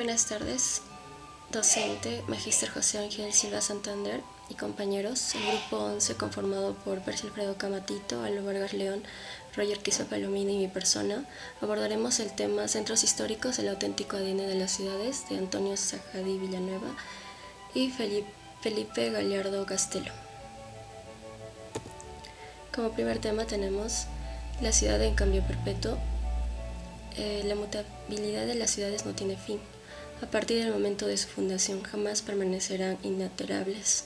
Buenas tardes, docente, magíster José Ángel Silva Santander y compañeros. El grupo 11, conformado por Percy Alfredo Camatito, Aldo Vargas León, Roger Quiso Palomino y mi persona, abordaremos el tema Centros Históricos, el auténtico ADN de las ciudades, de Antonio Sajadí Villanueva y Felipe Gallardo Castelo. Como primer tema tenemos la ciudad en cambio perpetuo. La mutabilidad de las ciudades no tiene fin. A partir del momento de su fundación jamás permanecerán inalterables.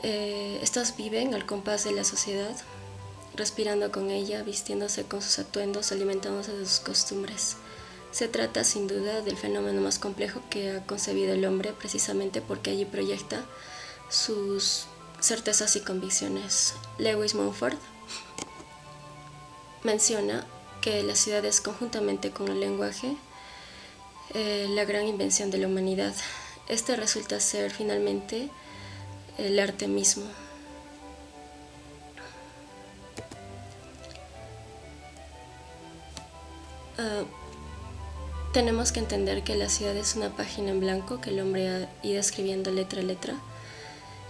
Estos viven al compás de la sociedad, respirando con ella, vistiéndose con sus atuendos, alimentándose de sus costumbres. Se trata sin duda del fenómeno más complejo que ha concebido el hombre, precisamente porque allí proyecta sus certezas y convicciones. Lewis Mumford menciona que las ciudades, conjuntamente con el lenguaje, la gran invención de la humanidad. Este resulta ser finalmente el arte mismo. Tenemos que entender que la ciudad es una página en blanco que el hombre ha ido escribiendo letra a letra.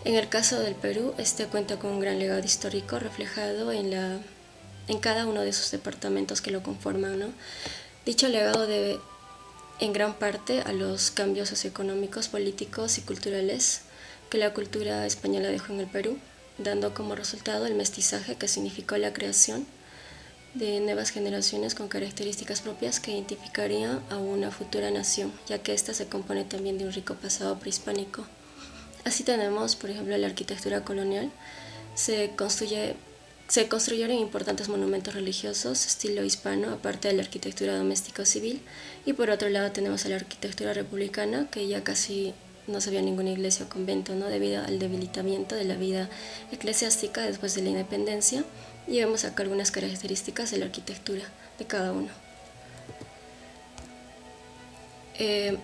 En el caso del Perú, este cuenta con un gran legado histórico reflejado en cada uno de sus departamentos que lo conforman, ¿no? Dicho legado debe en gran parte a los cambios socioeconómicos, políticos y culturales que la cultura española dejó en el Perú, dando como resultado el mestizaje que significó la creación de nuevas generaciones con características propias que identificarían a una futura nación, ya que ésta se compone también de un rico pasado prehispánico. Así tenemos, por ejemplo, la arquitectura colonial. Se construyeron importantes monumentos religiosos estilo hispano, aparte de la arquitectura doméstica o civil, y por otro lado tenemos a la arquitectura republicana, que ya casi no se vio ninguna iglesia o convento, ¿no? Debido al debilitamiento de la vida eclesiástica después de la independencia, y vemos acá algunas características de la arquitectura de cada uno.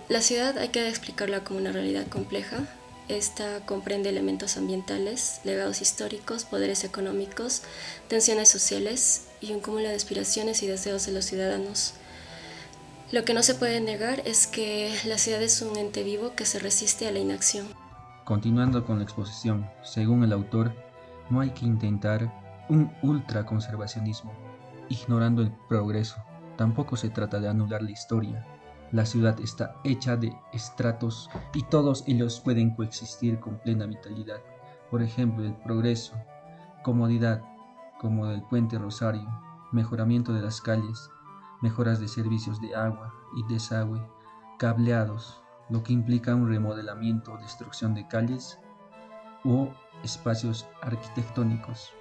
La ciudad hay que explicarla como una realidad compleja. Esta comprende elementos ambientales, legados históricos, poderes económicos, tensiones sociales y un cúmulo de aspiraciones y deseos de los ciudadanos. Lo que no se puede negar es que la ciudad es un ente vivo que se resiste a la inacción. Continuando con la exposición, según el autor, no hay que intentar un ultraconservacionismo, ignorando el progreso. Tampoco se trata de anular la historia. La ciudad está hecha de estratos y todos ellos pueden coexistir con plena vitalidad. Por ejemplo, el progreso, comodidad, como el puente Rosario, mejoramiento de las calles, mejoras de servicios de agua y desagüe, cableados, lo que implica un remodelamiento o destrucción de calles o espacios arquitectónicos.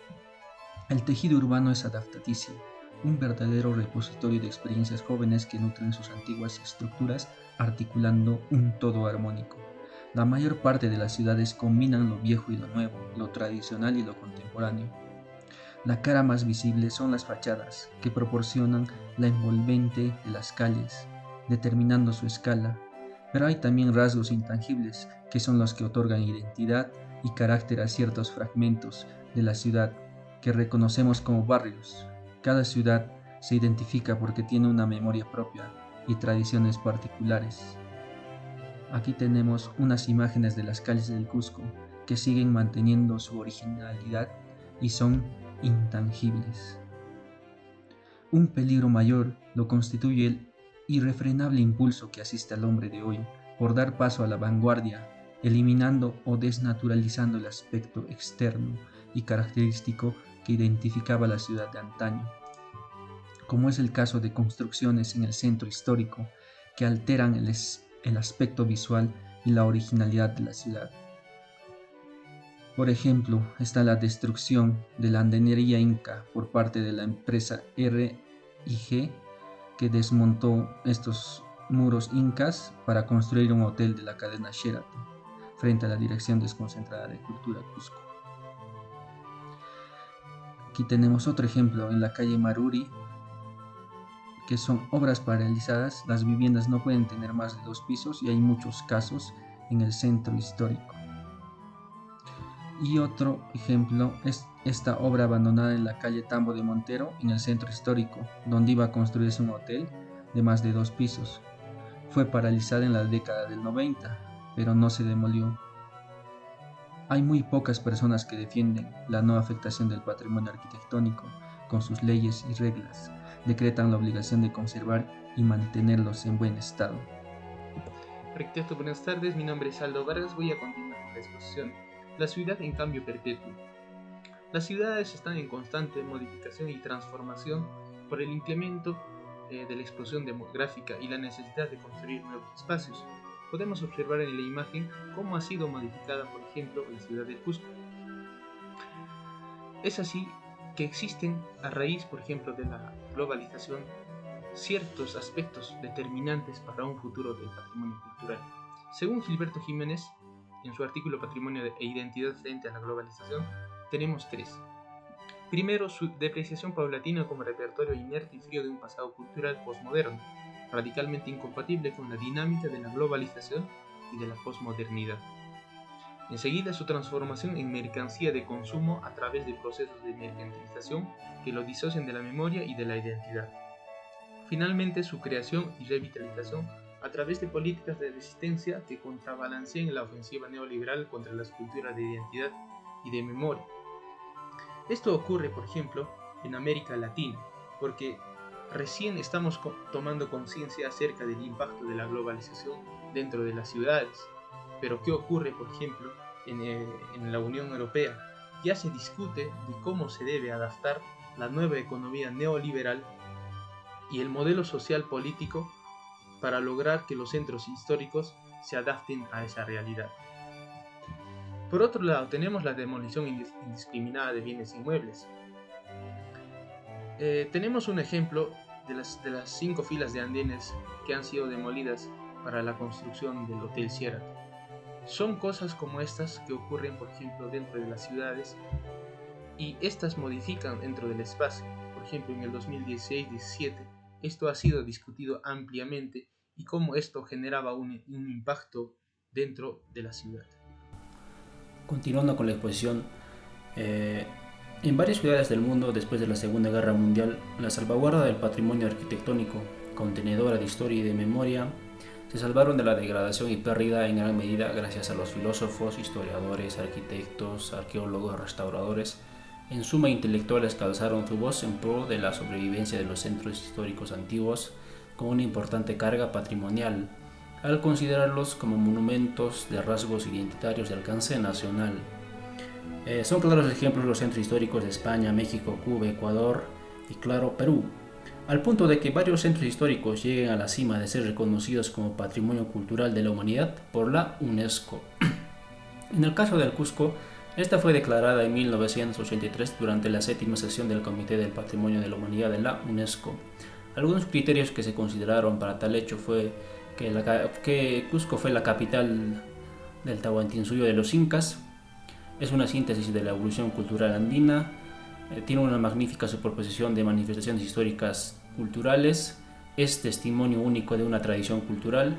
El tejido urbano es adaptaticio, un verdadero repositorio de experiencias jóvenes que nutren sus antiguas estructuras articulando un todo armónico. La mayor parte de las ciudades combinan lo viejo y lo nuevo, lo tradicional y lo contemporáneo. La cara más visible son las fachadas, que proporcionan la envolvente de las calles, determinando su escala, pero hay también rasgos intangibles, que son los que otorgan identidad y carácter a ciertos fragmentos de la ciudad que reconocemos como barrios. Cada ciudad se identifica porque tiene una memoria propia y tradiciones particulares. Aquí tenemos unas imágenes de las calles del Cusco que siguen manteniendo su originalidad y son intangibles. Un peligro mayor lo constituye el irrefrenable impulso que asiste al hombre de hoy por dar paso a la vanguardia, eliminando o desnaturalizando el aspecto externo y característico que identificaba la ciudad de antaño, como es el caso de construcciones en el centro histórico que alteran el aspecto visual y la originalidad de la ciudad. Por ejemplo, está la destrucción de la andenería inca por parte de la empresa R&G, que desmontó estos muros incas para construir un hotel de la cadena Sheraton frente a la Dirección Desconcentrada de Cultura Cusco. Aquí tenemos otro ejemplo en la calle Maruri, que son obras paralizadas. Las viviendas no pueden tener más de 2 pisos y hay muchos casos en el centro histórico. Y otro ejemplo es esta obra abandonada en la calle Tambo de Montero, en el centro histórico, donde iba a construirse un hotel de más de 2 pisos. Fue paralizada en la década del 90, pero no se demolió. Hay muy pocas personas que defienden la no afectación del patrimonio arquitectónico con sus leyes y reglas. Decretan la obligación de conservar y mantenerlos en buen estado. Arquitecto, buenas tardes. Mi nombre es Aldo Vargas. Voy a continuar con la exposición. La ciudad en cambio perpetuo. Las ciudades están en constante modificación y transformación por el incremento de la explosión demográfica y la necesidad de construir nuevos espacios. Podemos observar en la imagen cómo ha sido modificada, por ejemplo, la ciudad de Cusco. Es así que existen, a raíz, por ejemplo, de la globalización, ciertos aspectos determinantes para un futuro del patrimonio cultural. Según Gilberto Jiménez, en su artículo Patrimonio e Identidad frente a la globalización, tenemos tres. Primero, su depreciación paulatina como repertorio inerte y frío de un pasado cultural postmoderno, radicalmente incompatible con la dinámica de la globalización y de la posmodernidad. Enseguida, su transformación en mercancía de consumo a través de procesos de mercantilización que lo disocian de la memoria y de la identidad. Finalmente, su creación y revitalización a través de políticas de resistencia que contrabalanceen la ofensiva neoliberal contra las culturas de identidad y de memoria. Esto ocurre, por ejemplo, en América Latina, porque recién estamos tomando conciencia acerca del impacto de la globalización dentro de las ciudades. Pero ¿qué ocurre, por ejemplo, en la Unión Europea? Ya se discute de cómo se debe adaptar la nueva economía neoliberal y el modelo social político para lograr que los centros históricos se adapten a esa realidad. Por otro lado, tenemos la demolición indiscriminada de bienes inmuebles. Tenemos un ejemplo de las 5 filas de andenes que han sido demolidas para la construcción del Hotel Sheraton. Son cosas como estas que ocurren, por ejemplo, dentro de las ciudades, y estas modifican dentro del espacio. Por ejemplo, en el 2016-17 esto ha sido discutido ampliamente y cómo esto generaba un impacto dentro de la ciudad. Continuando con la exposición, en varias ciudades del mundo después de la Segunda Guerra Mundial, la salvaguarda del patrimonio arquitectónico, contenedora de historia y de memoria, se salvaron de la degradación y pérdida en gran medida gracias a los filósofos, historiadores, arquitectos, arqueólogos, restauradores, en suma intelectuales que alzaron su voz en pro de la sobrevivencia de los centros históricos antiguos con una importante carga patrimonial, al considerarlos como monumentos de rasgos identitarios de alcance nacional. Son claros ejemplos los centros históricos de España, México, Cuba, Ecuador y, claro, Perú, al punto de que varios centros históricos lleguen a la cima de ser reconocidos como Patrimonio Cultural de la Humanidad por la UNESCO. En el caso del Cusco, esta fue declarada en 1983 durante la 7ª sesión del Comité del Patrimonio de la Humanidad de la UNESCO. Algunos criterios que se consideraron para tal hecho fue que Cusco fue la capital del Tahuantinsuyo de los Incas, es una síntesis de la evolución cultural andina, tiene una magnífica superposición de manifestaciones históricas culturales, es testimonio único de una tradición cultural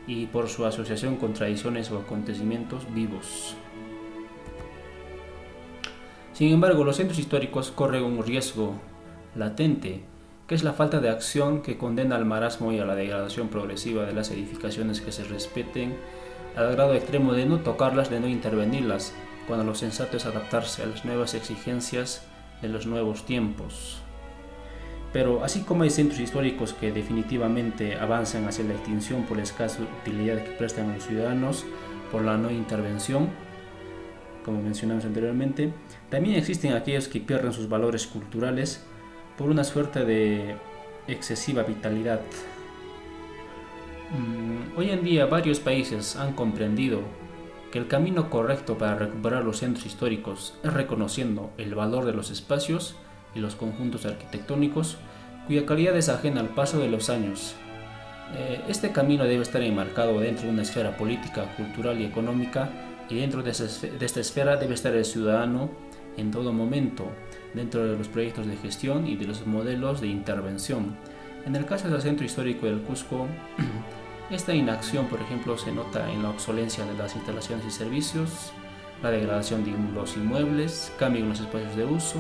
y por su asociación con tradiciones o acontecimientos vivos. Sin embargo, los centros históricos corren un riesgo latente, que es la falta de acción que condena al marasmo y a la degradación progresiva de las edificaciones que se respeten, al grado extremo de no tocarlas, de no intervenirlas, cuando lo sensato es adaptarse a las nuevas exigencias de los nuevos tiempos. Pero así como hay centros históricos que definitivamente avanzan hacia la extinción por la escasa utilidad que prestan a los ciudadanos, por la no intervención, como mencionamos anteriormente, también existen aquellos que pierden sus valores culturales por una suerte de excesiva vitalidad. Hoy en día varios países han comprendido que el camino correcto para recuperar los centros históricos es reconociendo el valor de los espacios y los conjuntos arquitectónicos cuya calidad es ajena al paso de los años. Este camino debe estar enmarcado dentro de una esfera política, cultural y económica, y dentro de esta esfera debe estar el ciudadano en todo momento, dentro de los proyectos de gestión y de los modelos de intervención. En el caso del centro histórico del Cusco, esta inacción, por ejemplo, se nota en la obsolencia de las instalaciones y servicios, la degradación de los inmuebles, cambio en los espacios de uso,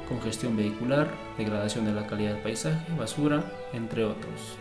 congestión vehicular, degradación de la calidad del paisaje, basura, entre otros.